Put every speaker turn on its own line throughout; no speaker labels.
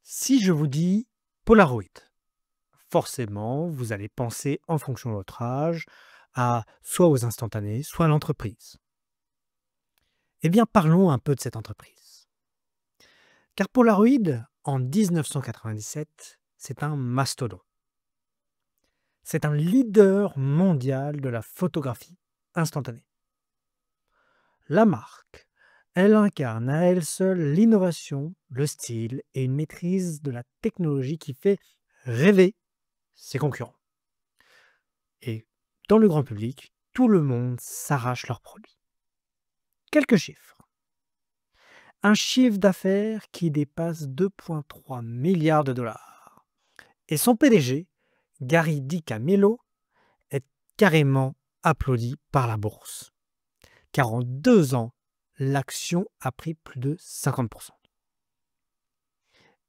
Si je vous dis Polaroid, forcément, vous allez penser en fonction de votre âge à soit aux instantanés, soit à l'entreprise. Eh bien, parlons un peu de cette entreprise. Car Polaroid, en 1997, c'est un mastodonte. C'est un leader mondial de la photographie instantanée. La marque, elle incarne à elle seule l'innovation, le style et une maîtrise de la technologie qui fait rêver ses concurrents. Et dans le grand public, tout le monde s'arrache leurs produits. Quelques chiffres. Un chiffre d'affaires qui dépasse 2,3 milliards de dollars. Et son PDG, Gary DiCamillo, est carrément applaudi par la bourse. Car en 2 ans, l'action a pris plus de 50%.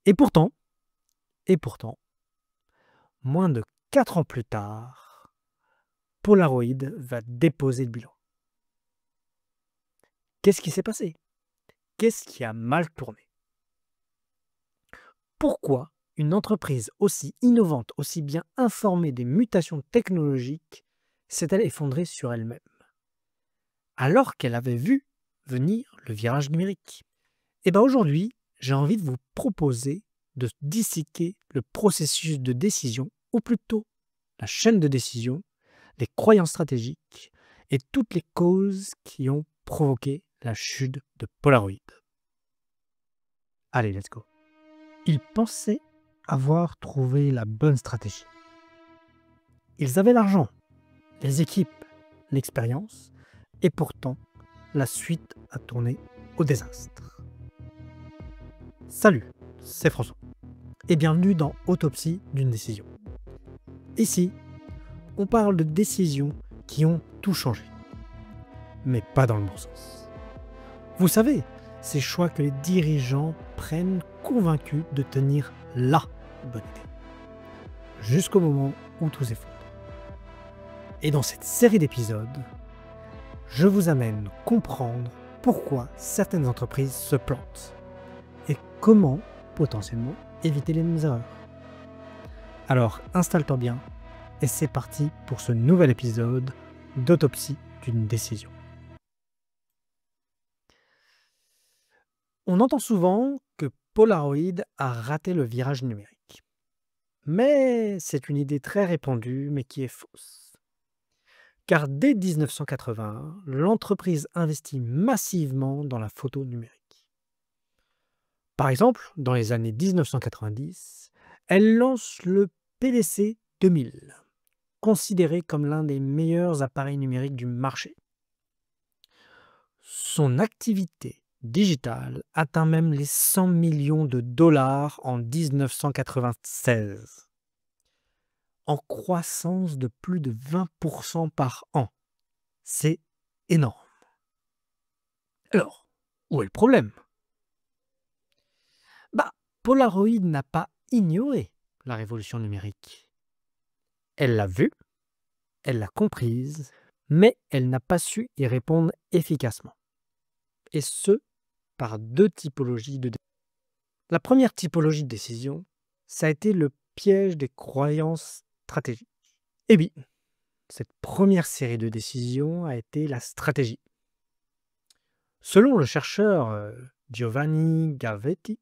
Et pourtant, moins de 4 ans plus tard, Polaroid va déposer le bilan. Qu'est-ce qui s'est passé? Qu'est-ce qui a mal tourné? Pourquoi une entreprise aussi innovante, aussi bien informée des mutations technologiques, s'est-elle effondrée sur elle-même, alors qu'elle avait vu venir le virage numérique? Et bien aujourd'hui, j'ai envie de vous proposer de disséquer le processus de décision, ou plutôt la chaîne de décision, les croyances stratégiques et toutes les causes qui ont provoqué la chute de Polaroid. Allez, let's go. Ils pensaient avoir trouvé la bonne stratégie. Ils avaient l'argent, les équipes, l'expérience, et pourtant, la suite a tourné au désastre. Salut, c'est François, et bienvenue dans Autopsie d'une décision. Ici, on parle de décisions qui ont tout changé, mais pas dans le bon sens. Vous savez, ces choix que les dirigeants prennent convaincus de tenir la bonne idée, jusqu'au moment où tout s'effondre. Et dans cette série d'épisodes, je vous amène comprendre pourquoi certaines entreprises se plantent et comment potentiellement éviter les mêmes erreurs. Alors installe-toi bien et c'est parti pour ce nouvel épisode d'Autopsie d'une décision. On entend souvent que Polaroid a raté le virage numérique. Mais c'est une idée très répandue mais qui est fausse. Car dès 1981, l'entreprise investit massivement dans la photo numérique. Par exemple, dans les années 1990, elle lance le PDC 2000, considéré comme l'un des meilleurs appareils numériques du marché. Son activité digitale atteint même les 100 millions de dollars en 1996. En croissance de plus de 20% par an. C'est énorme. Alors, où est le problème? Polaroid n'a pas ignoré la révolution numérique. Elle l'a vue, elle l'a comprise, mais elle n'a pas su y répondre efficacement. Et ce, par 2 typologies de décision. La première typologie de décision, ça a été le piège des croyances stratégiques. Et oui, cette première série de décisions a été la stratégie. Selon le chercheur Giovanni Gavetti,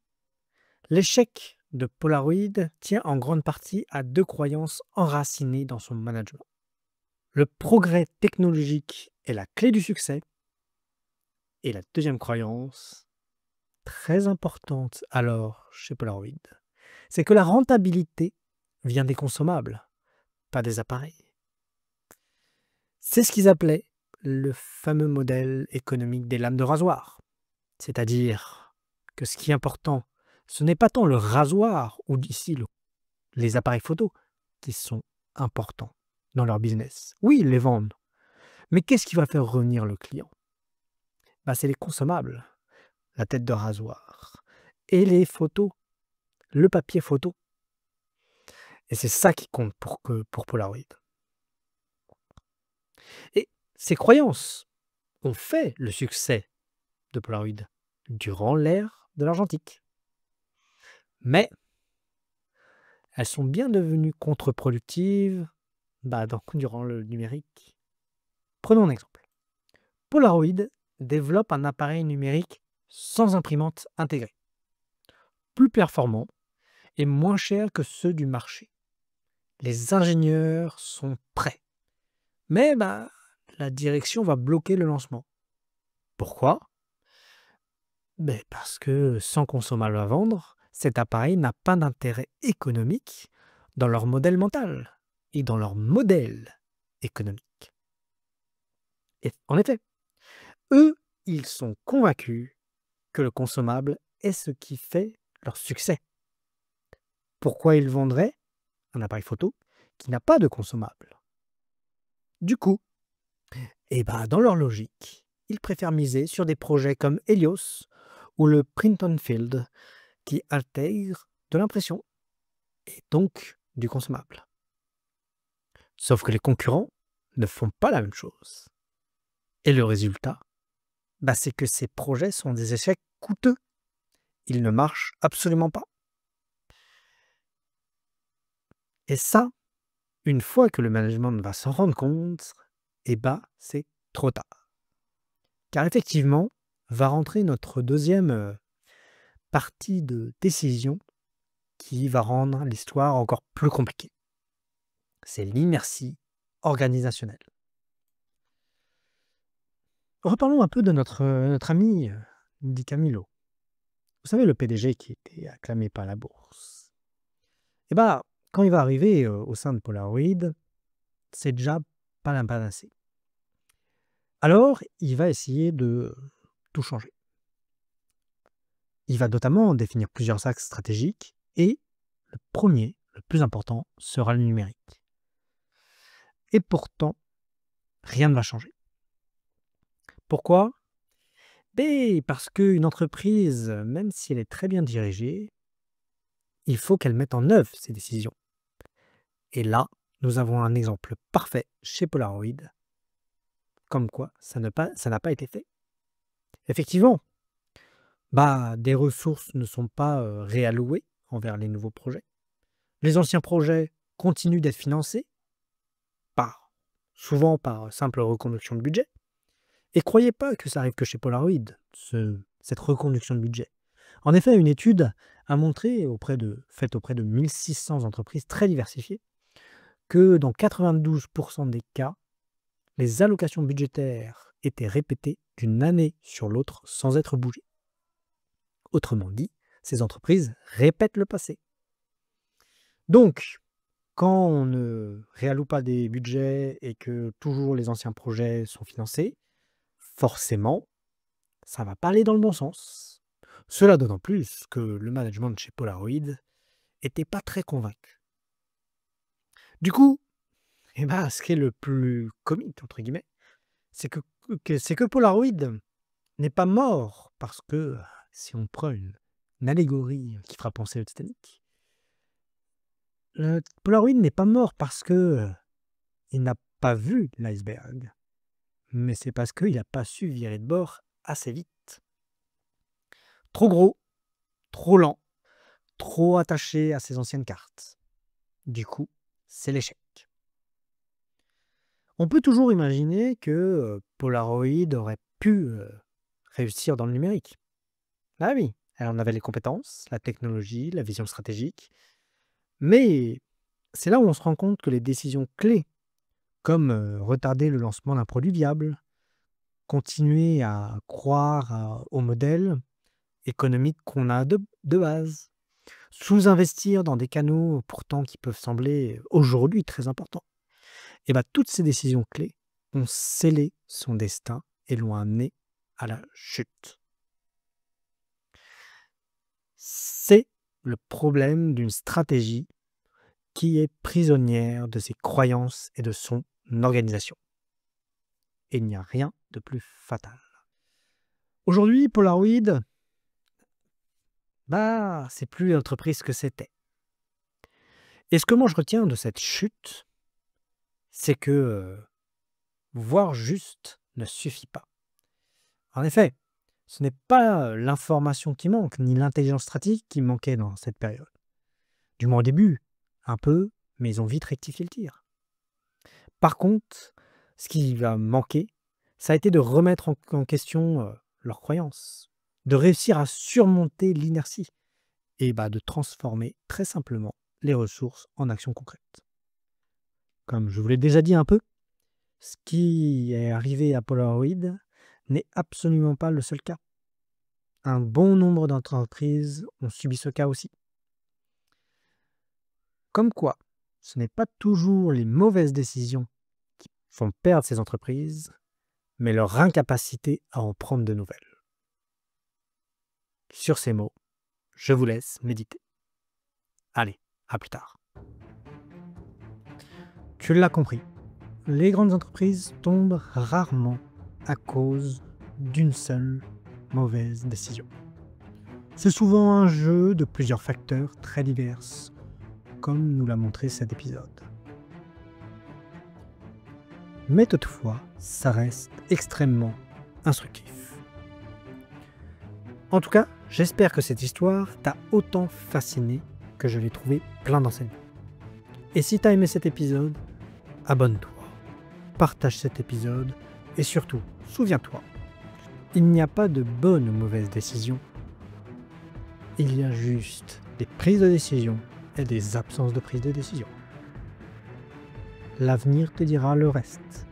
l'échec de Polaroid tient en grande partie à 2 croyances enracinées dans son management. Le progrès technologique est la clé du succès. Et la deuxième croyance, très importante alors chez Polaroid, c'est que la rentabilité vient des consommables, pas des appareils. C'est ce qu'ils appelaient le fameux modèle économique des lames de rasoir. C'est-à-dire que ce qui est important, ce n'est pas tant le rasoir ou ici les appareils photo qui sont importants dans leur business. Oui, ils les vendent. Mais qu'est-ce qui va faire revenir le client? C'est les consommables, la tête de rasoir, et les photos, le papier photo. Et c'est ça qui compte pour Polaroid. Et ces croyances ont fait le succès de Polaroid durant l'ère de l'argentique. Mais elles sont bien devenues contre-productives durant le numérique. Prenons un exemple. Polaroid développe un appareil numérique sans imprimante intégrée, plus performant et moins cher que ceux du marché. Les ingénieurs sont prêts, mais la direction va bloquer le lancement. Pourquoi? Parce que sans consommables à vendre, cet appareil n'a pas d'intérêt économique dans leur modèle mental et dans leur modèle économique. Et en effet, eux, ils sont convaincus que le consommable est ce qui fait leur succès. Pourquoi ils vendraient un appareil photo qui n'a pas de consommable? Du coup, dans leur logique, ils préfèrent miser sur des projets comme Helios ou le Print on Field qui intègrent de l'impression et donc du consommable. Sauf que les concurrents ne font pas la même chose. Et le résultat, c'est que ces projets sont des échecs coûteux. Ils ne marchent absolument pas. Et ça, une fois que le management va s'en rendre compte, c'est trop tard. Car effectivement, va rentrer notre deuxième partie de décision qui va rendre l'histoire encore plus compliquée. C'est l'inertie organisationnelle. Reparlons un peu de notre ami Di Camillo. Vous savez, le PDG qui était acclamé par la bourse. Quand il va arriver au sein de Polaroid, c'est déjà pas la panacée. Alors, il va essayer de tout changer. Il va notamment définir plusieurs axes stratégiques et le premier, le plus important, sera le numérique. Et pourtant, rien ne va changer. Pourquoi? Parce qu'une entreprise, même si elle est très bien dirigée, il faut qu'elle mette en œuvre ses décisions. Et là, nous avons un exemple parfait chez Polaroid, comme quoi ça n'a pas été fait. Effectivement, des ressources ne sont pas réallouées envers les nouveaux projets. Les anciens projets continuent d'être financés, souvent par simple reconduction de budget. Et croyez pas que ça arrive que chez Polaroid, cette reconduction de budget. En effet, une étude a montré, faite auprès de 1600 entreprises très diversifiées, que dans 92% des cas, les allocations budgétaires étaient répétées d'une année sur l'autre sans être bougées. Autrement dit, ces entreprises répètent le passé. Donc, quand on ne réalloue pas des budgets et que toujours les anciens projets sont financés, forcément, ça ne va pas aller dans le bon sens. Cela d'autant plus que le management chez Polaroid n'était pas très convaincu. Du coup, ce qui est le plus comique, entre guillemets, c'est que Polaroid n'est pas mort parce que, si on prend une allégorie qui fera penser au Titanic, Polaroid n'est pas mort parce que il n'a pas vu l'iceberg, mais c'est parce qu'il n'a pas su virer de bord assez vite. Trop gros, trop lent, trop attaché à ses anciennes cartes. Du coup, c'est l'échec. On peut toujours imaginer que Polaroid aurait pu réussir dans le numérique. Ah oui, elle en avait les compétences, la technologie, la vision stratégique. Mais c'est là où on se rend compte que les décisions clés, comme retarder le lancement d'un produit viable, continuer à croire au modèle économique qu'on a de base, sous-investir dans des canaux pourtant qui peuvent sembler aujourd'hui très importants. Toutes ces décisions clés ont scellé son destin et l'ont amené à la chute. C'est le problème d'une stratégie qui est prisonnière de ses croyances et de son organisation. Et il n'y a rien de plus fatal. Aujourd'hui, Polaroid, c'est plus l'entreprise que c'était. Et ce que moi je retiens de cette chute, c'est que voir juste ne suffit pas. En effet, ce n'est pas l'information qui manque, ni l'intelligence stratégique qui manquait dans cette période. Du moins au début, un peu, mais ils ont vite rectifié le tir. Par contre, ce qui va manquer, ça a été de remettre en question leurs croyances, de réussir à surmonter l'inertie et de transformer très simplement les ressources en actions concrètes. Comme je vous l'ai déjà dit un peu, ce qui est arrivé à Polaroid n'est absolument pas le seul cas. Un bon nombre d'entreprises ont subi ce cas aussi. Comme quoi, ce n'est pas toujours les mauvaises décisions qui font perdre ces entreprises, mais leur incapacité à en prendre de nouvelles. Sur ces mots, je vous laisse méditer. Allez, à plus tard. Tu l'as compris, les grandes entreprises tombent rarement à cause d'une seule mauvaise décision. C'est souvent un jeu de plusieurs facteurs très divers, comme nous l'a montré cet épisode. Mais toutefois, ça reste extrêmement instructif. En tout cas, j'espère que cette histoire t'a autant fasciné que je l'ai trouvé plein d'enseignements. Et si t'as aimé cet épisode, abonne-toi, partage cet épisode et surtout, souviens-toi, il n'y a pas de bonne ou mauvaise décision. Il y a juste des prises de décision et des absences de prise de décision. L'avenir te dira le reste.